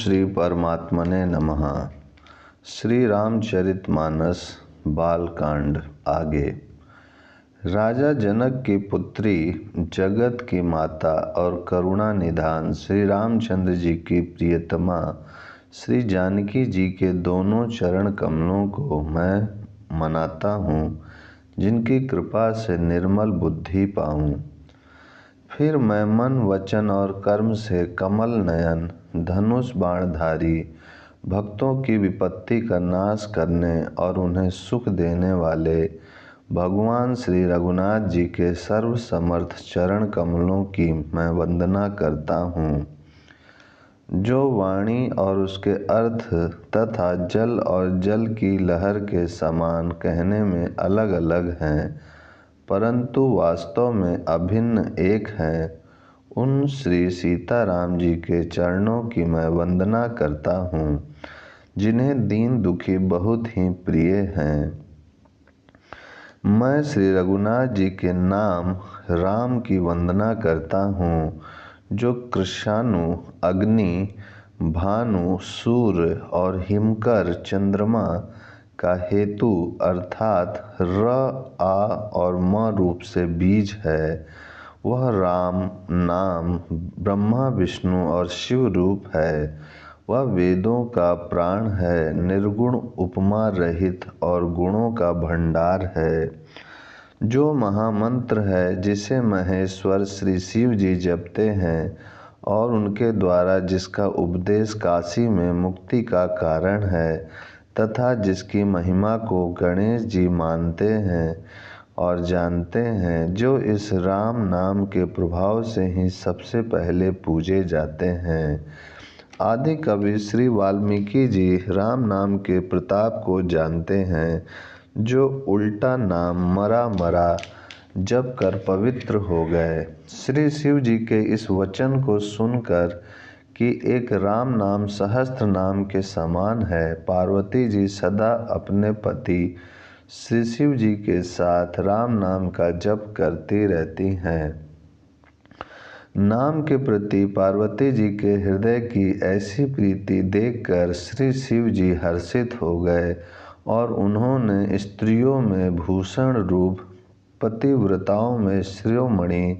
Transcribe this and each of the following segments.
श्री परमात्मने नमः। श्री रामचरितमानस बालकांड आगे। राजा जनक की पुत्री, जगत की माता और करुणा निधान श्री रामचंद्र जी की प्रियतमा श्री जानकी जी के दोनों चरण कमलों को मैं मनाता हूँ, जिनकी कृपा से निर्मल बुद्धि पाऊँ। फिर मैं मन, वचन और कर्म से कमल नयन, धनुष बाणधारी, भक्तों की विपत्ति का नाश करने और उन्हें सुख देने वाले भगवान श्री रघुनाथ जी के सर्व समर्थ चरण कमलों की मैं वंदना करता हूँ, जो वाणी और उसके अर्थ तथा जल और जल की लहर के समान कहने में अलग अलग हैं, परंतु वास्तव में अभिन्न एक हैं। उन श्री सीताराम जी के चरणों की मैं वंदना करता हूँ, जिन्हें दीन दुखी बहुत ही प्रिय हैं। मैं श्री रघुनाथ जी के नाम राम की वंदना करता हूँ, जो कृशानु, अग्नि, भानु, सूर्य और हिमकर चंद्रमा का हेतु अर्थात र, आ और म रूप से बीज है। वह राम नाम ब्रह्मा, विष्णु और शिव रूप है। वह वेदों का प्राण है, निर्गुण, उपमा रहित और गुणों का भंडार है। जो महामंत्र है, जिसे महेश्वर श्री शिव जी जपते हैं और उनके द्वारा जिसका उपदेश काशी में मुक्ति का कारण है, तथा जिसकी महिमा को गणेश जी मानते हैं और जानते हैं, जो इस राम नाम के प्रभाव से ही सबसे पहले पूजे जाते हैं। आदि कवि श्री वाल्मीकि जी राम नाम के प्रताप को जानते हैं, जो उल्टा नाम मरा मरा जप कर पवित्र हो गए। श्री शिव जी के इस वचन को सुनकर कि एक राम नाम सहस्त्र नाम के समान है, पार्वती जी सदा अपने पति श्री शिव जी के साथ राम नाम का जप करती रहती हैं। नाम के प्रति पार्वती जी के हृदय की ऐसी प्रीति देखकर श्री शिव जी हर्षित हो गए और उन्होंने स्त्रियों में भूषण रूप, पतिव्रताओं में शिरोमणि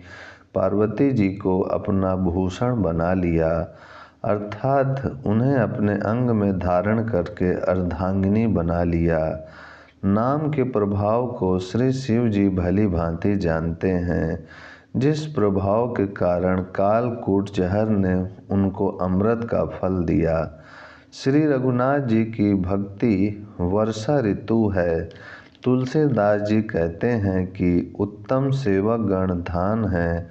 पार्वती जी को अपना भूषण बना लिया, अर्थात उन्हें अपने अंग में धारण करके अर्धांगिनी बना लिया। नाम के प्रभाव को श्री शिव जी भली भांति जानते हैं, जिस प्रभाव के कारण कालकूट जहर ने उनको अमृत का फल दिया। श्री रघुनाथ जी की भक्ति वर्षा ऋतु है। तुलसीदास जी कहते हैं कि उत्तम सेवक गण धान हैं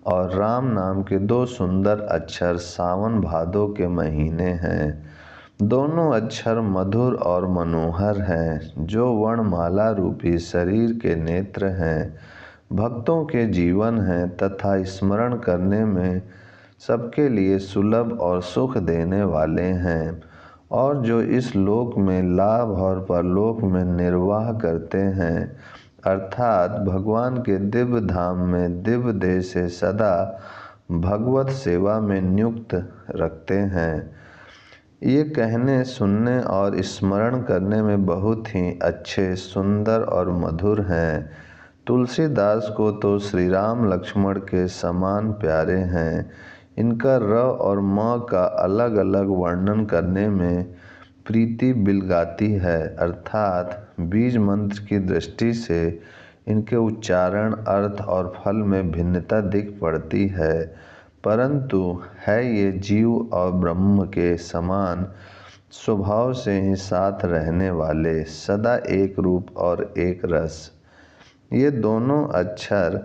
और राम नाम के दो सुंदर अक्षर सावन भादो के महीने हैं। दोनों अक्षर मधुर और मनोहर हैं, जो वर्णमाला रूपी शरीर के नेत्र हैं, भक्तों के जीवन हैं तथा स्मरण करने में सबके लिए सुलभ और सुख देने वाले हैं, और जो इस लोक में लाभ और परलोक में निर्वाह करते हैं, अर्थात भगवान के दिव्य धाम में दिव्य देह से सदा भगवत सेवा में नियुक्त रखते हैं। ये कहने, सुनने और स्मरण करने में बहुत ही अच्छे, सुंदर और मधुर हैं। तुलसीदास को तो श्री राम लक्ष्मण के समान प्यारे हैं। इनका र और म का अलग अलग वर्णन करने में प्रीति बिलगाती है, अर्थात बीज मंत्र की दृष्टि से इनके उच्चारण, अर्थ और फल में भिन्नता दिख पड़ती है, परंतु है ये जीव और ब्रह्म के समान स्वभाव से ही साथ रहने वाले, सदा एक रूप और एक रस। ये दोनों अक्षर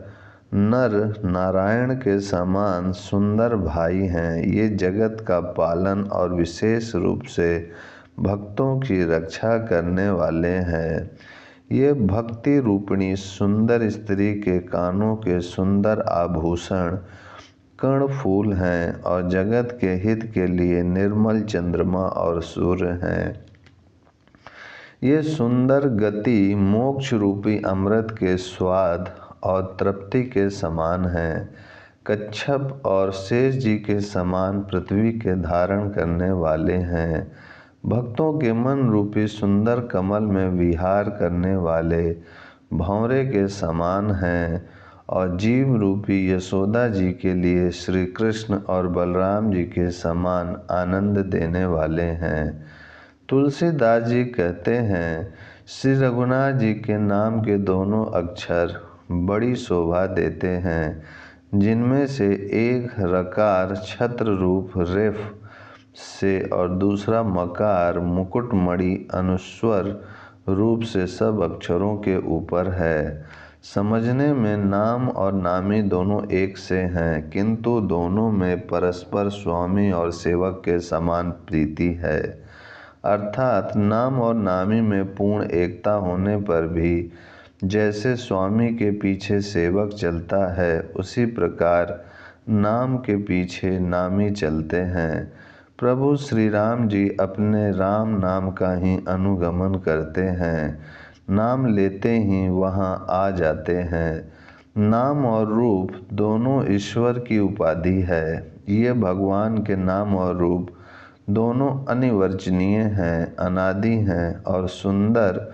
नर नारायण के समान सुंदर भाई हैं। ये जगत का पालन और विशेष रूप से भक्तों की रक्षा करने वाले हैं। ये भक्ति रूपिणी सुंदर स्त्री के कानों के सुंदर आभूषण कर्ण फूल हैं और जगत के हित के लिए निर्मल चंद्रमा और सूर्य हैं। ये सुंदर गति मोक्ष रूपी अमृत के स्वाद और तृप्ति के समान हैं। कच्छप और शेष जी के समान पृथ्वी के धारण करने वाले हैं। भक्तों के मन रूपी सुंदर कमल में विहार करने वाले भंवरे के समान हैं और जीव रूपी यशोदा जी के लिए श्री कृष्ण और बलराम जी के समान आनंद देने वाले हैं। तुलसीदास जी कहते हैं, श्री रघुनाथ जी के नाम के दोनों अक्षर बड़ी शोभा देते हैं, जिनमें से एक रकार छत्र रूप रेफ से और दूसरा मकार मुकुटमणि अनुस्वर रूप से सब अक्षरों के ऊपर है। समझने में नाम और नामी दोनों एक से हैं, किंतु दोनों में परस्पर स्वामी और सेवक के समान प्रीति है। अर्थात नाम और नामी में पूर्ण एकता होने पर भी जैसे स्वामी के पीछे सेवक चलता है, उसी प्रकार नाम के पीछे नामी चलते हैं। प्रभु श्री राम जी अपने राम नाम का ही अनुगमन करते हैं, नाम लेते ही वहाँ आ जाते हैं। नाम और रूप दोनों ईश्वर की उपाधि है। ये भगवान के नाम और रूप दोनों अनिवर्चनीय हैं, अनादि हैं और सुंदर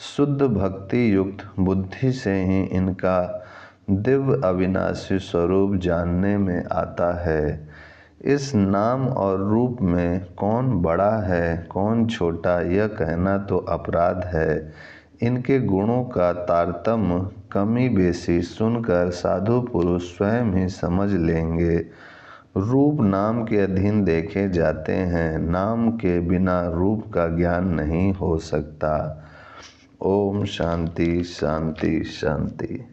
शुद्ध भक्ति युक्त बुद्धि से ही इनका दिव्य अविनाशी स्वरूप जानने में आता है। इस नाम और रूप में कौन बड़ा है कौन छोटा, यह कहना तो अपराध है। इनके गुणों का तारतम्य कमी बेसी सुनकर साधु पुरुष स्वयं ही समझ लेंगे। रूप नाम के अधीन देखे जाते हैं, नाम के बिना रूप का ज्ञान नहीं हो सकता। ओम शांति शांति शांति।